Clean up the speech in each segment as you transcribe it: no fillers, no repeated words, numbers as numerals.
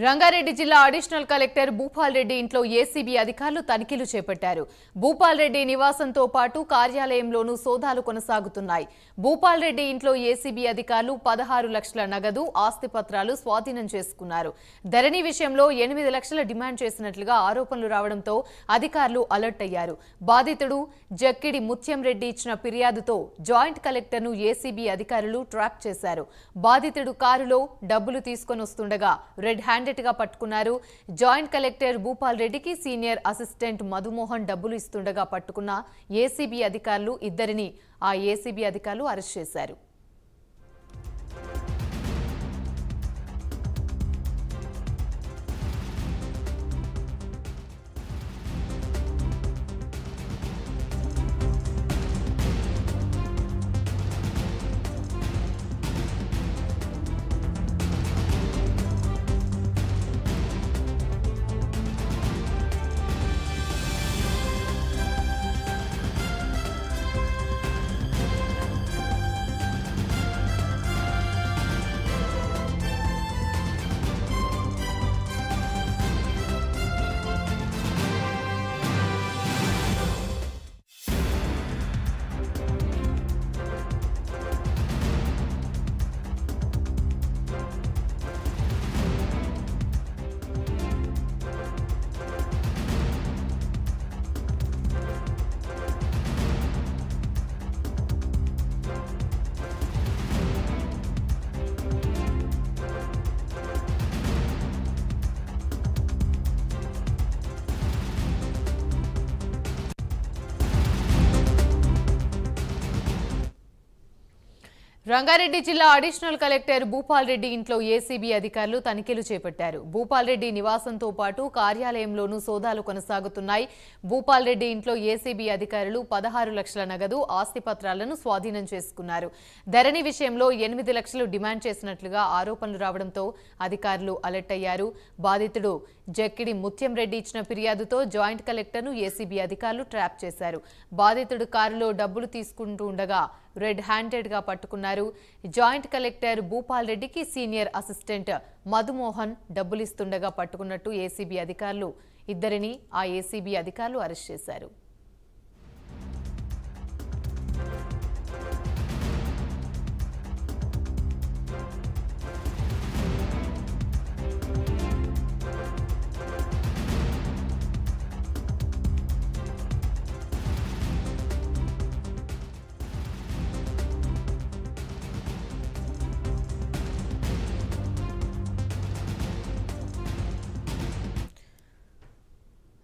రంగారెడ్డి జిల్లా additional collector Bhupal Reddy ఇంట్లో ACB అధికారులు తనిఖీలు చేపట్టారు. భూపాల్ రెడ్డి నివాసంతో పాటు కార్యాలయంలోనూ సోదాలు కొనసాగుతున్నాయి. భూపాల్ రెడ్డి ఇంట్లో ఏసీబీ అధికారులు 16 లక్షల నగదు, ఆస్తి పత్రాలు స్వాధీనం చేసుకున్నారు. ధరణి విషయంలో 8 లక్షల డిమాండ్ చేసినట్లుగా ఆరోపణలు రావడంతో అధికారులు అలర్ట్ అయ్యారు. బాధితుడు జక్కిడి ముత్యం రెడ్డి ఇచ్చిన ఫిర్యాదుతో జాయింట్ కలెక్టర్ను ఏసీబీ అధికారులు ట్రాప్ చేశారు. బాధితుడు కారులో డబ్బులు తీసుకొని వస్తుండగా రెడ్ హ్యాండెడ్ గా పట్టుకున్నారు. జాయింట్ కలెక్టర్ భూపాల్ రెడ్డికి సీనియర్ అసిస్టెంట్ మధుమోహన్ డబ్బులు ఇస్తుండగా పట్టుకున్న ఏసీబీ అధికారులు ఇద్దరిని ఏసీబీ అధికారులు అరెస్ట్ చేశారు. రంగారెడ్డి జిల్లా అడిషనల్ కలెక్టర్ భూపాల్ రెడ్డి ఇంట్లో ఏసీబీ అధికారులు తనిఖీలు చేపట్టారు. భూపాల్ రెడ్డి నివాసంతో పాటు కార్యాలయంలోనూ సోదాలు కొనసాగుతున్నాయి. భూపాల్ రెడ్డి ఇంట్లో ఏసీబీ అధికారులు 16 లక్షల నగదు, ఆస్తి పత్రాలను స్వాధీనం చేసుకున్నారు. ధరణి విషయంలో 8 లక్షలు డిమాండ్ చేసినట్లుగా ఆరోపణలు రావడంతో అధికారులు అలర్ట్ అయ్యారు. బాధితుడు జక్కిడి ముత్యం రెడ్డి ఇచ్చిన ఫిర్యాదుతో జాయింట్ కలెక్టర్ను ఏసీబీ అధికారులు ట్రాప్ చేశారు. బాధితుడు కారులో డబ్బులు తీసుకుంటూ ఉండగా రెడ్ హ్యాండెడ్ గా పట్టుకున్నారు. జాయింట్ కలెక్టర్ భూపాల్ రెడ్డికి సీనియర్ అసిస్టెంట్ మధుమోహన్ డబ్బులిస్తుండగా పట్టుకున్నట్టు ఏసీబీ అధికారులు ఇద్దరిని ఏసీబీ అధికారులు అరెస్ట్ చేశారు.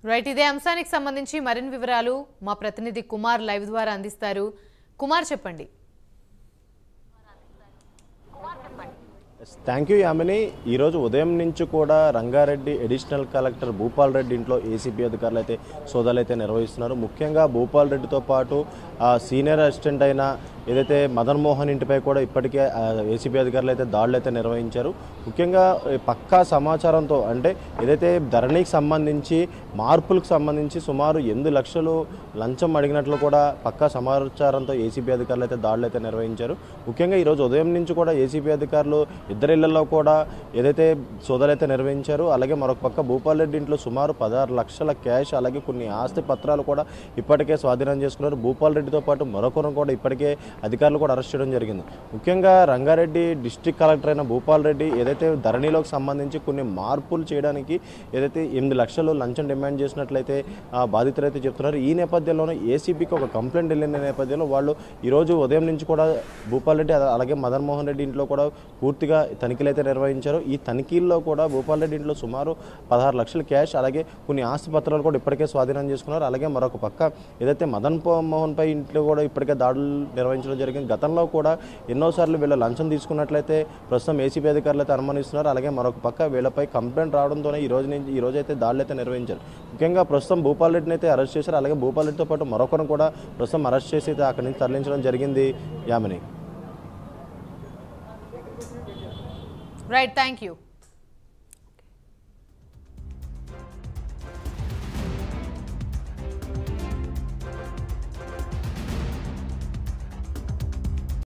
రైట్, ఇదే అంశానికి సంబంధించి మరిన్ని వివరాలు మా ప్రతినిధి కుమార్ లైవ్ ద్వారా అందిస్తారు. కుమార్, చెప్పండి. Thank you Yamini. ఈరోజు ఉదయం నుంచి కూడా రంగారెడ్డి అడిషనల్ కలెక్టర్ భూపాల్ రెడ్డి ఇంట్లో ఏసీబీ అధికారులు అయితే సోదాలు అయితే నిర్వహిస్తున్నారు. ముఖ్యంగా భూపాల్ రెడ్డితో పాటు సీనియర్ అసిస్టెంట్ అయిన ఏదైతే మదన్ మోహన్ ఇంటిపై కూడా ఇప్పటికే ఏసీబీ అధికారులు అయితే దాడులు అయితే నిర్వహించారు. ముఖ్యంగా పక్కా సమాచారంతో, అంటే ఏదైతే ధరణికి సంబంధించి మార్పులకు సంబంధించి సుమారు 8 లక్షలు లంచం అడిగినట్లు కూడా పక్కా సమాచారంతో ఏసీబీ అధికారులు అయితే దాడులు అయితే నిర్వహించారు. ముఖ్యంగా ఈరోజు ఉదయం నుంచి కూడా ఏసీబీ అధికారులు ఇద్దరి ఇళ్లలో కూడా ఏదైతే సోదాలు అయితే నిర్వహించారు. అలాగే మరొక పక్క భూపాల్ రెడ్డి ఇంట్లో సుమారు 16 లక్షల క్యాష్, అలాగే కొన్ని ఆస్తి పత్రాలు కూడా ఇప్పటికే స్వాధీనం చేసుకున్నారు. భూపాల్ రెడ్డితో పాటు మరొకరు కూడా ఇప్పటికే అధికారులు కూడా అరెస్ట్ చేయడం జరిగింది. ముఖ్యంగా రంగారెడ్డి డిస్ట్రిక్ట్ కలెక్టర్ అయిన భూపాల్ రెడ్డి ఏదైతే ధరణిలోకి సంబంధించి కొన్ని మార్పులు చేయడానికి ఏదైతే 8 లక్షలు లంచం డిమాండ్ చేసినట్లయితే బాధితులు అయితే చెప్తున్నారు. ఈ నేపథ్యంలోనే ఏసీబీకి ఒక కంప్లైంట్ వెళ్ళిన నేపథ్యంలో వాళ్ళు ఈరోజు ఉదయం నుంచి కూడా భూపాల్ రెడ్డి అలాగే మదన్ మోహన్ రెడ్డి ఇంట్లో కూడా పూర్తిగా తనిఖీలు అయితే నిర్వహించారు. ఈ తనిఖీల్లో కూడా భూపాల్ రెడ్డి ఇంట్లో సుమారు 16 లక్షల క్యాష్, అలాగే కొన్ని ఆస్తి పత్రాలు కూడా ఇప్పటికే స్వాధీనం చేసుకున్నారు. అలాగే మరొక పక్క ఏదైతే మదన్ మోహన్ పై ఇంట్లో కూడా ఇప్పటికే దాడులు నిర్వహించడం జరిగింది. గతంలో కూడా ఎన్నోసార్లు వీళ్ళు లంచం తీసుకున్నట్లయితే ప్రస్తుతం ఏసీబీ అధికారులు అయితే అనుమానిస్తున్నారు. అలాగే మరొక పక్క వీళ్ళపై కంప్లైంట్ రావడంతోనే ఈ రోజు అయితే దాడులు అయితే నిర్వహించారు. ముఖ్యంగా ప్రస్తుతం భూపాల్ రెడ్డిని అయితే అరెస్ట్ చేశారు. అలాగే భూపాల్ రెడ్డితో పాటు మరొకరు కూడా ప్రస్తుతం అరెస్ట్ చేసి అయితే అక్కడి నుంచి తరలించడం జరిగింది. యామిని. Right, thank you.